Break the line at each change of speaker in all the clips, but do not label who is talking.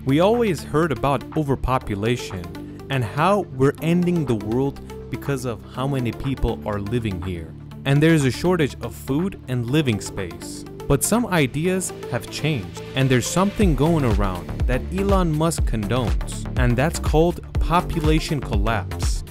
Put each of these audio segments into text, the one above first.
We always heard about overpopulation and how we're ending the world because of how many people are living here. And there's a shortage of food and living space. But some ideas have changed, and there's something going around that Elon Musk condones, and that's called population collapse.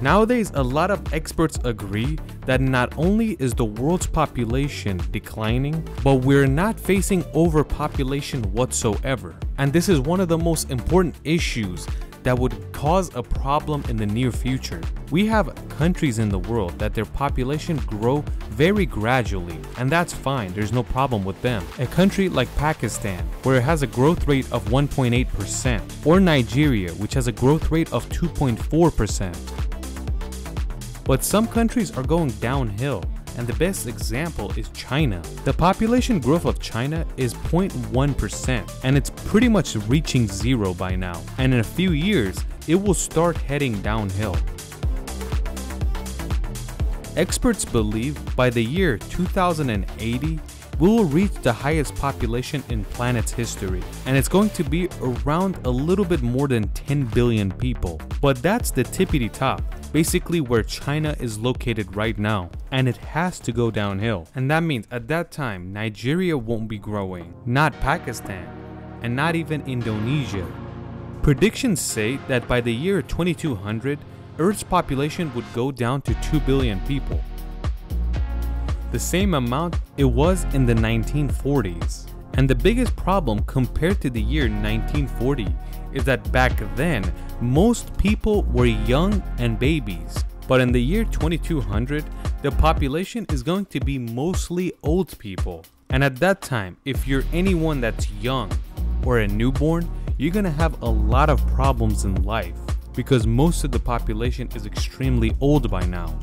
Nowadays, a lot of experts agree that not only is the world's population declining, but we're not facing overpopulation whatsoever. And this is one of the most important issues that would cause a problem in the near future. We have countries in the world that their population grow very gradually, and that's fine, there's no problem with them. A country like Pakistan, where it has a growth rate of 1.8%, or Nigeria, which has a growth rate of 2.4%. But some countries are going downhill, and the best example is China. The population growth of China is 0.1%, and it's pretty much reaching zero by now. And in a few years, it will start heading downhill. Experts believe by the year 2080, we will reach the highest population in planet's history, and it's going to be around a little bit more than 10 billion people. But that's the tippity top, basically where China is located right now, and it has to go downhill. And that means at that time, Nigeria won't be growing, not Pakistan, and not even Indonesia. Predictions say that by the year 2200, Earth's population would go down to 2 billion people, the same amount it was in the 1940s. And the biggest problem compared to the year 1940 is that back then, most people were young and babies. But in the year 2200, the population is going to be mostly old people. And at that time, if you're anyone that's young or a newborn, you're gonna have a lot of problems in life because most of the population is extremely old by now.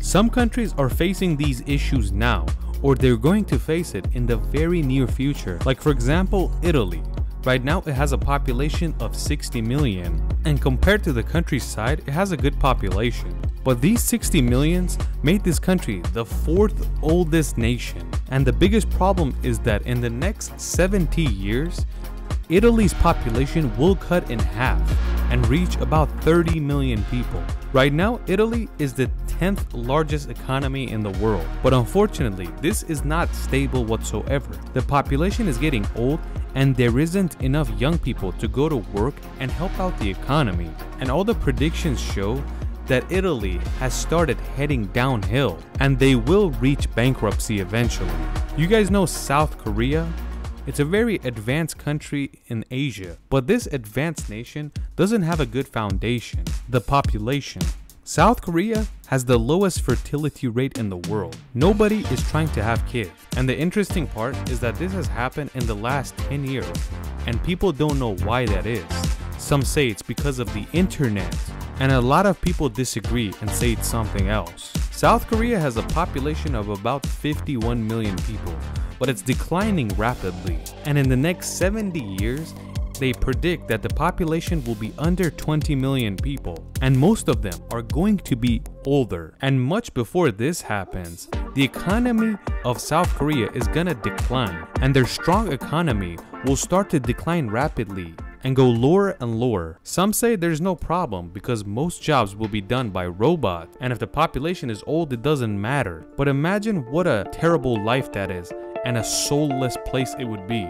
Some countries are facing these issues now, or they're going to face it in the very near future. Like for example, Italy. Right now it has a population of 60 million, and compared to the countryside, it has a good population. But these 60 millions made this country the 4th oldest nation. And the biggest problem is that in the next 70 years, Italy's population will cut in half and reach about 30 million people. Right now, Italy is the 10th largest economy in the world, but unfortunately, this is not stable whatsoever. The population is getting old, and there isn't enough young people to go to work and help out the economy. And all the predictions show that Italy has started heading downhill, and they will reach bankruptcy eventually. You guys know South Korea? It's a very advanced country in Asia, but this advanced nation doesn't have a good foundation, the population. South Korea has the lowest fertility rate in the world. Nobody is trying to have kids. And the interesting part is that this has happened in the last 10 years, and people don't know why that is. Some say it's because of the internet, and a lot of people disagree and say it's something else. South Korea has a population of about 51 million people, but it's declining rapidly. And in the next 70 years, they predict that the population will be under 20 million people, and most of them are going to be older. And much before this happens, the economy of South Korea is gonna decline, and their strong economy will start to decline rapidly and go lower and lower. Some say there's no problem because most jobs will be done by robots, and if the population is old, it doesn't matter. But imagine what a terrible life that is, and a soulless place it would be.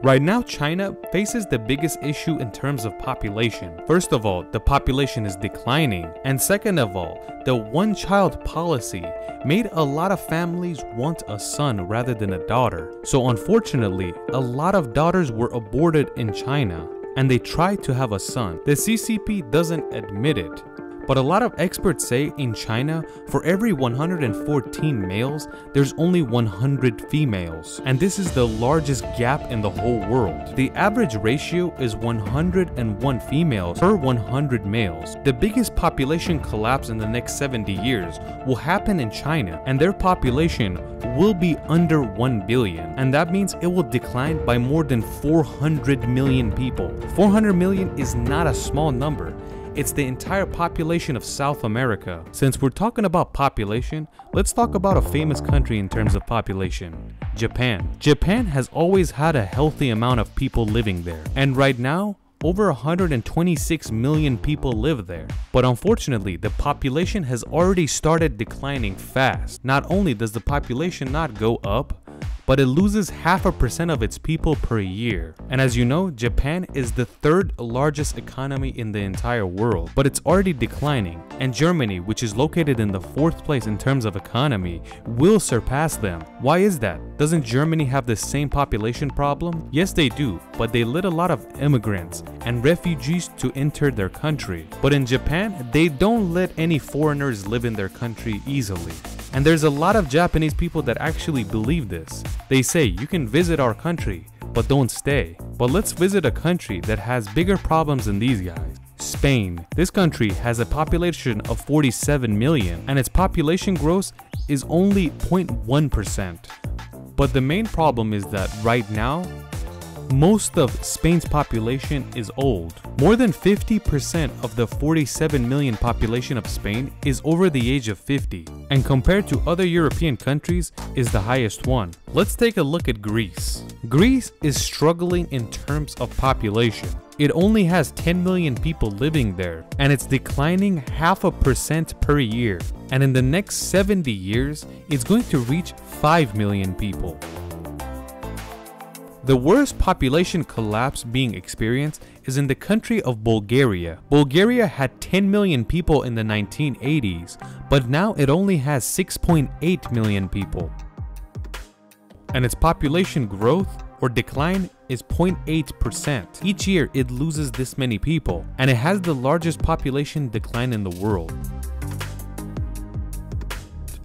Right now, China faces the biggest issue in terms of population. First of all, the population is declining. And second of all, the one-child policy made a lot of families want a son rather than a daughter. So unfortunately, a lot of daughters were aborted in China, and they tried to have a son. The CCP doesn't admit it. But a lot of experts say in China, for every 114 males, there's only 100 females. And this is the largest gap in the whole world. The average ratio is 101 females per 100 males. The biggest population collapse in the next 70 years will happen in China, and their population will be under 1 billion. And that means it will decline by more than 400 million people. 400 million is not a small number. it's the entire population of South America. Since we're talking about population, let's talk about a famous country in terms of population, Japan. Japan has always had a healthy amount of people living there, and right now, over 126 million people live there. But unfortunately, the population has already started declining fast. Not only does the population not go up, but it loses 0.5% of its people per year. And as you know, Japan is the third largest economy in the entire world, but it's already declining. And Germany, which is located in the 4th place in terms of economy, will surpass them. Why is that? Doesn't Germany have the same population problem? Yes, they do, but they let a lot of immigrants and refugees to enter their country. But in Japan, they don't let any foreigners live in their country easily. And there's a lot of Japanese people that actually believe this. They say, you can visit our country, but don't stay. But let's visit a country that has bigger problems than these guys. Spain. This country has a population of 47 million, and its population growth is only 0.1%. But the main problem is that right now, most of Spain's population is old. More than 50% of the 47 million population of Spain is over the age of 50, and compared to other European countries is the highest one. Let's take a look at Greece. Greece is struggling in terms of population. It only has 10 million people living there, and it's declining 0.5% per year. And in the next 70 years, it's going to reach 5 million people. The worst population collapse being experienced is in the country of Bulgaria. Bulgaria had 10 million people in the 1980s, but now it only has 6.8 million people. And its population growth or decline is 0.8%. Each year it loses this many people, and it has the largest population decline in the world.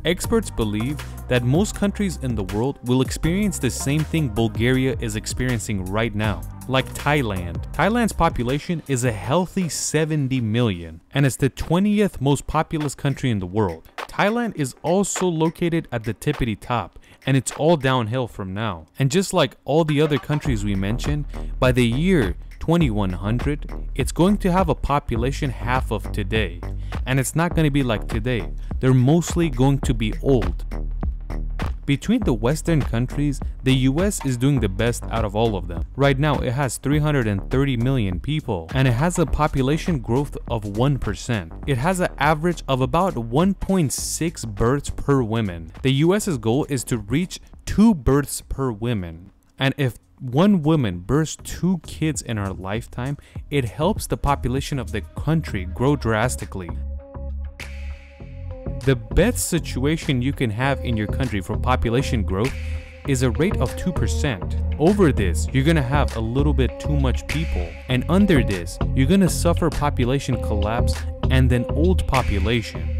Experts believe that most countries in the world will experience the same thing Bulgaria is experiencing right now, like Thailand. Thailand's population is a healthy 70 million, and it's the 20th most populous country in the world. Thailand is also located at the tippity top, and it's all downhill from now. And just like all the other countries we mentioned, by the year 2100, it's going to have a population half of today. And it's not going to be like today. They're mostly going to be old. Between the Western countries, the US is doing the best out of all of them. Right now, it has 330 million people, and it has a population growth of 1%. It has an average of about 1.6 births per woman. The US's goal is to reach 2 births per woman. And if one woman births 2 kids in her lifetime, it helps the population of the country grow drastically. The best situation you can have in your country for population growth is a rate of 2%. Over this, you're gonna have a little bit too much people, and under this, you're gonna suffer population collapse and then old population.